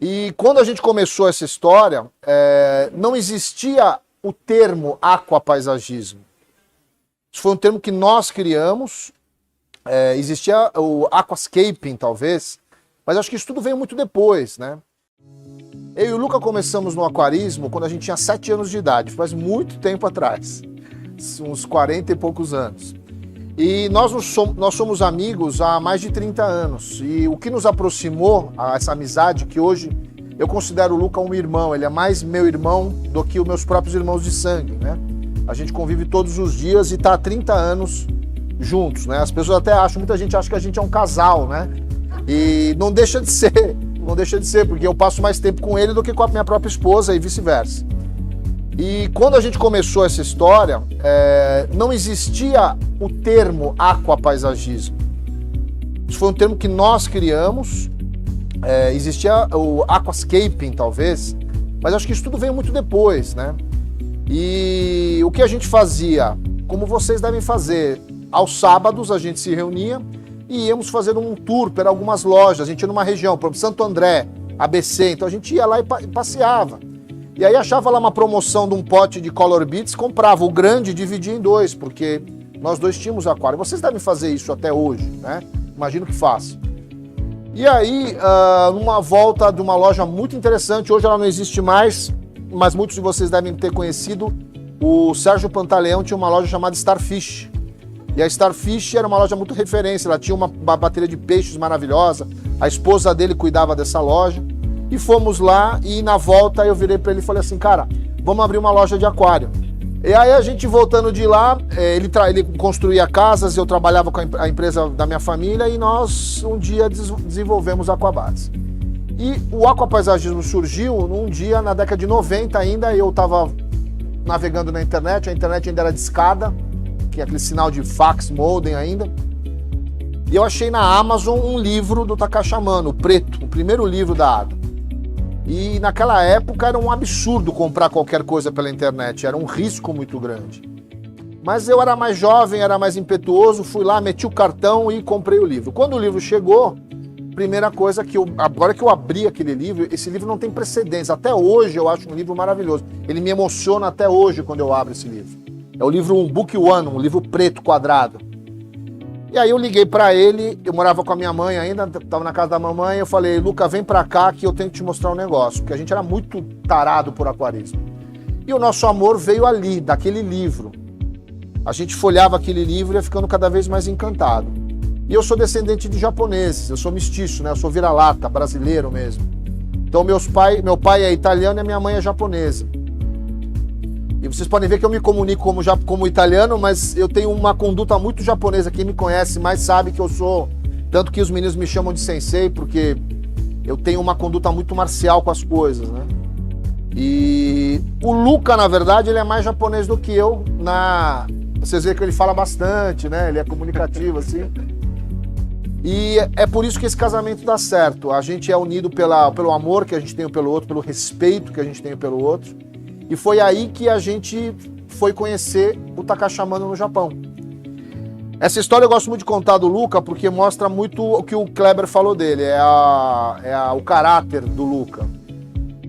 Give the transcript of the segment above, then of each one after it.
E quando a gente começou essa história, não existia o termo aquapaisagismo. Isso foi um termo que nós criamos, existia o aquascaping talvez, mas acho que isso tudo veio muito depois, né? Eu e o Luca começamos no aquarismo quando a gente tinha 7 anos de idade, faz muito tempo atrás, uns 40 e poucos anos. E nós somos amigos há mais de 30 anos. E o que nos aproximou a essa amizade, que hoje eu considero o Luca um irmão, ele é mais meu irmão do que os meus próprios irmãos de sangue, né? A gente convive todos os dias e está há 30 anos juntos, né? As pessoas até acham, muita gente acha que a gente é um casal, né? E não deixa de ser, porque eu passo mais tempo com ele do que com a minha própria esposa e vice-versa. E quando a gente começou essa história, não existia o termo aquapaisagismo. Isso foi um termo que nós criamos, existia o aquascaping talvez, mas acho que isso tudo veio muito depois, né? E o que a gente fazia, como vocês devem fazer, aos sábados a gente se reunia e íamos fazer um tour por algumas lojas. A gente ia numa região, por exemplo, Santo André, ABC, então a gente ia lá e passeava. E aí achava lá uma promoção de um pote de Color Beads, comprava o grande e dividia em 2, porque nós dois tínhamos aquário. Vocês devem fazer isso até hoje, né? Imagino que façam. E aí, numa volta de uma loja muito interessante, hoje ela não existe mais, mas muitos de vocês devem ter conhecido, o Sérgio Pantaleão tinha uma loja chamada Starfish. E a Starfish era uma loja muito referência, ela tinha uma bateria de peixes maravilhosa, a esposa dele cuidava dessa loja. E fomos lá e na volta eu virei para ele e falei assim, cara, vamos abrir uma loja de aquário. E aí a gente voltando de lá, ele construía casas, eu trabalhava com a empresa da minha família e nós um dia desenvolvemos Aquabats. E o aquapaisagismo surgiu num dia na década de 90 ainda, eu estava navegando na internet, a internet ainda era discada, que é aquele sinal de fax, modem ainda. E eu achei na Amazon um livro do Takashi Amano, o preto, o primeiro livro da ADA. E naquela época era um absurdo comprar qualquer coisa pela internet, era um risco muito grande. Mas eu era mais jovem, era mais impetuoso, fui lá, meti o cartão e comprei o livro. Quando o livro chegou, primeira coisa agora que eu abri aquele livro, esse livro não tem precedentes, até hoje eu acho um livro maravilhoso. Ele me emociona até hoje quando eu abro esse livro. É o livro Book One, um livro preto, quadrado. E aí eu liguei pra ele, eu morava com a minha mãe ainda, tava na casa da mamãe, eu falei, Luca, vem pra cá que eu tenho que te mostrar um negócio, porque a gente era muito tarado por aquarismo. E o nosso amor veio ali, daquele livro. A gente folhava aquele livro e ia ficando cada vez mais encantado. E eu sou descendente de japoneses, eu sou mestiço, né? Eu sou vira-lata, brasileiro mesmo. Então meu pai é italiano e a minha mãe é japonesa. E vocês podem ver que eu me comunico como italiano, mas eu tenho uma conduta muito japonesa. Quem me conhece mais sabe que eu sou... Tanto que os meninos me chamam de sensei, porque eu tenho uma conduta muito marcial com as coisas, né? E o Luca, na verdade, ele é mais japonês do que eu. Vocês veem que ele fala bastante, né? Ele é comunicativo, assim. E é por isso que esse casamento dá certo. A gente é unido pelo amor que a gente tem pelo outro, pelo respeito que a gente tem pelo outro. E foi aí que a gente foi conhecer o Takashi Amano no Japão. Essa história eu gosto muito de contar do Luca, porque mostra muito o que o Kleber falou dele, o caráter do Luca.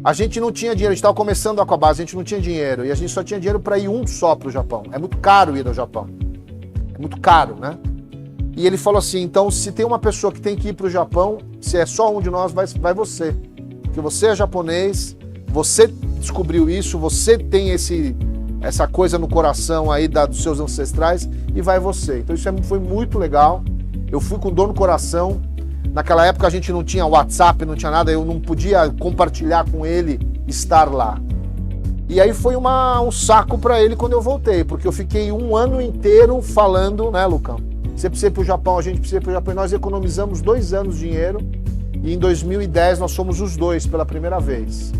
A gente não tinha dinheiro, a gente estava começando a Aquabase, a gente não tinha dinheiro, e a gente só tinha dinheiro para ir um só para o Japão. É muito caro ir ao Japão. É muito caro, né? E ele falou assim, então se tem uma pessoa que tem que ir para o Japão, se é só um de nós, vai você. Porque você é japonês, você descobriu isso, você tem essa coisa no coração aí dos seus ancestrais e vai você. Então isso foi muito legal. Eu fui com dor no coração. Naquela época a gente não tinha WhatsApp, não tinha nada, eu não podia compartilhar com ele estar lá. E aí foi um saco para ele quando eu voltei, porque eu fiquei um ano inteiro falando, né, Lucão? Você precisa ir pro Japão, a gente precisa ir pro Japão. E nós economizamos 2 anos de dinheiro e em 2010 nós fomos os dois pela primeira vez.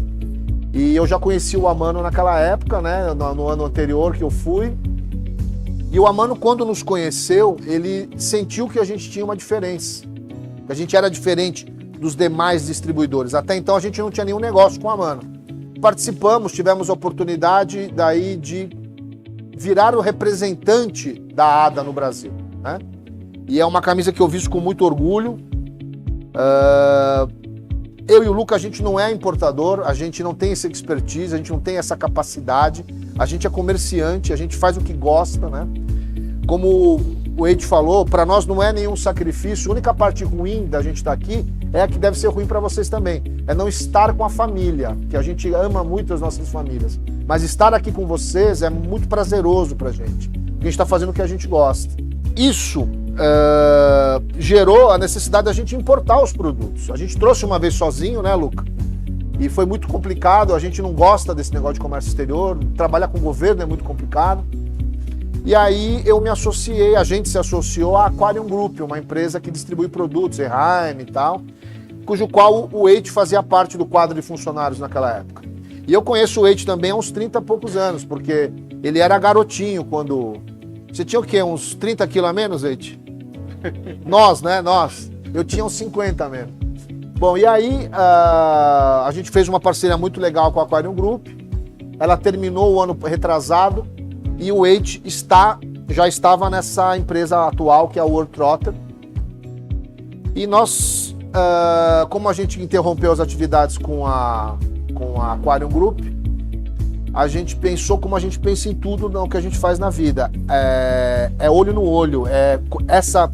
E eu já conheci o Amano naquela época, né, no ano anterior que eu fui. E o Amano, quando nos conheceu, ele sentiu que a gente tinha uma diferença. Que a gente era diferente dos demais distribuidores. Até então a gente não tinha nenhum negócio com o Amano. Participamos, tivemos a oportunidade daí de virar o representante da ADA no Brasil, né? E é uma camisa que eu visto com muito orgulho. eu e o Luca, a gente não é importador, a gente não tem essa expertise, a gente não tem essa capacidade, a gente é comerciante, a gente faz o que gosta, né? Como o Ed falou, para nós não é nenhum sacrifício, a única parte ruim da gente estar aqui é a que deve ser ruim para vocês também, é não estar com a família, que a gente ama muito as nossas famílias, mas estar aqui com vocês é muito prazeroso pra gente, porque a gente está fazendo o que a gente gosta. Isso gerou a necessidade da gente importar os produtos. A gente trouxe uma vez sozinho, né, Luca? E foi muito complicado, a gente não gosta desse negócio de comércio exterior, trabalhar com o governo é muito complicado. E aí eu me associei, a gente se associou à Aquarium Group, uma empresa que distribui produtos, Eheim e tal, cujo qual o Eite fazia parte do quadro de funcionários naquela época. E eu conheço o Eite também há uns 30 e poucos anos, porque ele era garotinho quando... Você tinha o quê? Uns 30 quilos a menos, Eite? Nós, né? Nós. Eu tinha uns 50 mesmo. Bom, e aí a gente fez uma parceria muito legal com a Aquarium Group. Ela terminou o ano retrasado e o Eite já estava nessa empresa atual, que é a World Trotter. E nós, como a gente interrompeu as atividades com a Aquarium Group, a gente pensou como a gente pensa em tudo no que a gente faz na vida. É olho no olho, essa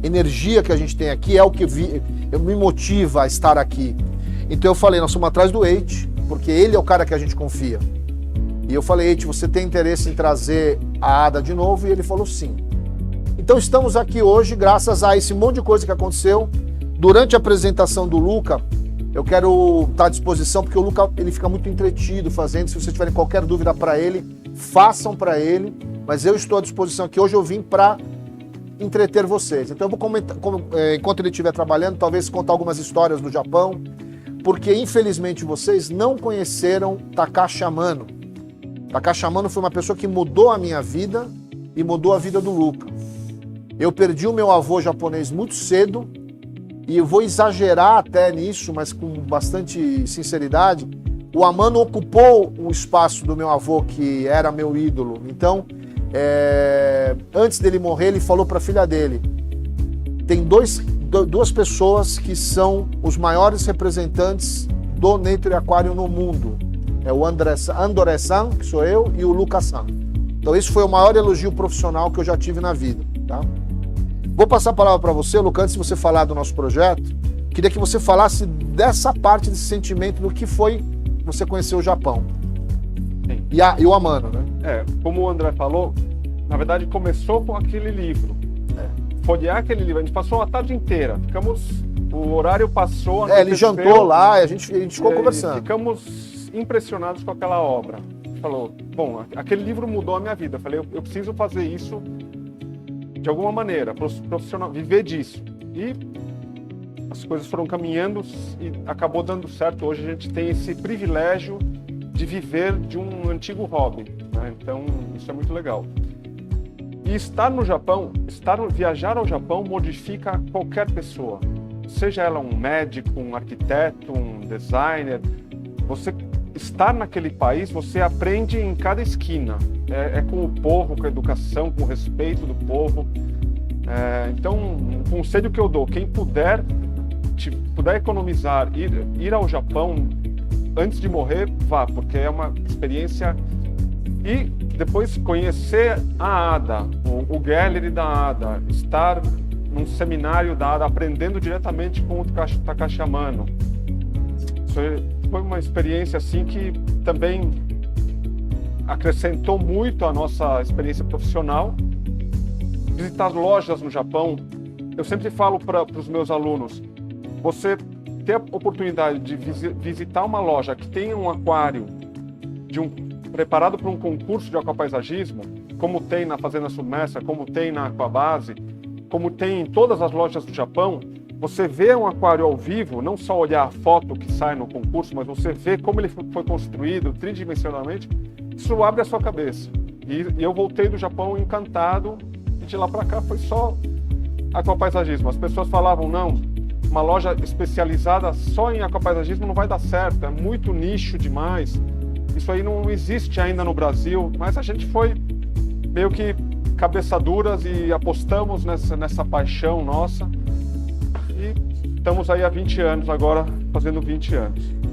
energia que a gente tem aqui é o que me motiva a estar aqui. Então eu falei, nós somos atrás do Eite, porque ele é o cara que a gente confia. E eu falei, Eite, você tem interesse em trazer a Ada de novo? E ele falou sim. Então estamos aqui hoje graças a esse monte de coisa que aconteceu. Durante a apresentação do Luca, eu quero estar à disposição, porque o Luca ele fica muito entretido fazendo. Se vocês tiverem qualquer dúvida para ele, façam para ele. Mas eu estou à disposição aqui. Hoje eu vim para entreter vocês. Então eu vou comentar, enquanto ele estiver trabalhando, talvez contar algumas histórias do Japão, porque infelizmente vocês não conheceram Takashi Amano. Takashi Amano foi uma pessoa que mudou a minha vida e mudou a vida do Luca. Eu perdi o meu avô japonês muito cedo, e eu vou exagerar até nisso, mas com bastante sinceridade. O Amano ocupou o espaço do meu avô, que era meu ídolo. Então, antes dele morrer, ele falou para a filha dele: tem duas pessoas que são os maiores representantes do Nature Aquarium no mundo. É o Andoré-san, que sou eu, e o Lucas-san. Então esse foi o maior elogio profissional que eu já tive na vida, tá? Vou passar a palavra para você, Lucas, antes de você falar do nosso projeto. Queria que você falasse dessa parte, desse sentimento do que foi você conhecer o Japão. Sim. E o Amano, né? Como o André falou, na verdade começou com aquele livro. Folhear aquele livro, a gente passou a tarde inteira, o horário passou... Ele jantou lá, e a gente ficou conversando. Ficamos impressionados com aquela obra. Falou, bom, aquele livro mudou a minha vida. Eu falei, eu preciso fazer isso de alguma maneira, profissional, viver disso. E as coisas foram caminhando e acabou dando certo. Hoje a gente tem esse privilégio de viver de um antigo hobby, né? Então isso é muito legal. E estar no Japão, viajar ao Japão modifica qualquer pessoa. Seja ela um médico, um arquiteto, um designer, você estar naquele país, você aprende em cada esquina. É com o povo, com a educação, com o respeito do povo. Então, um conselho que eu dou, quem puder economizar, ir ao Japão antes de morrer, vá, porque é uma experiência. E depois conhecer a Ada, o gallery da Ada, estar num seminário da Ada, aprendendo diretamente com o Takashi Amano. Isso foi uma experiência assim que também acrescentou muito à nossa experiência profissional. Visitar lojas no Japão, eu sempre falo para os meus alunos, você ter a oportunidade de visitar uma loja que tenha um aquário preparado para um concurso de aquapaisagismo, como tem na Fazenda Submersa, como tem na Aquabase, como tem em todas as lojas do Japão, você vê um aquário ao vivo, não só olhar a foto que sai no concurso, mas você vê como ele foi construído tridimensionalmente, isso abre a sua cabeça. E eu voltei do Japão encantado, e de lá para cá foi só aquapaisagismo. As pessoas falavam, não, uma loja especializada só em aquapaisagismo não vai dar certo, é muito nicho demais, isso aí não existe ainda no Brasil, mas a gente foi meio que cabeça duras e apostamos nessa paixão nossa. E estamos aí há 20 anos agora fazendo 20 anos.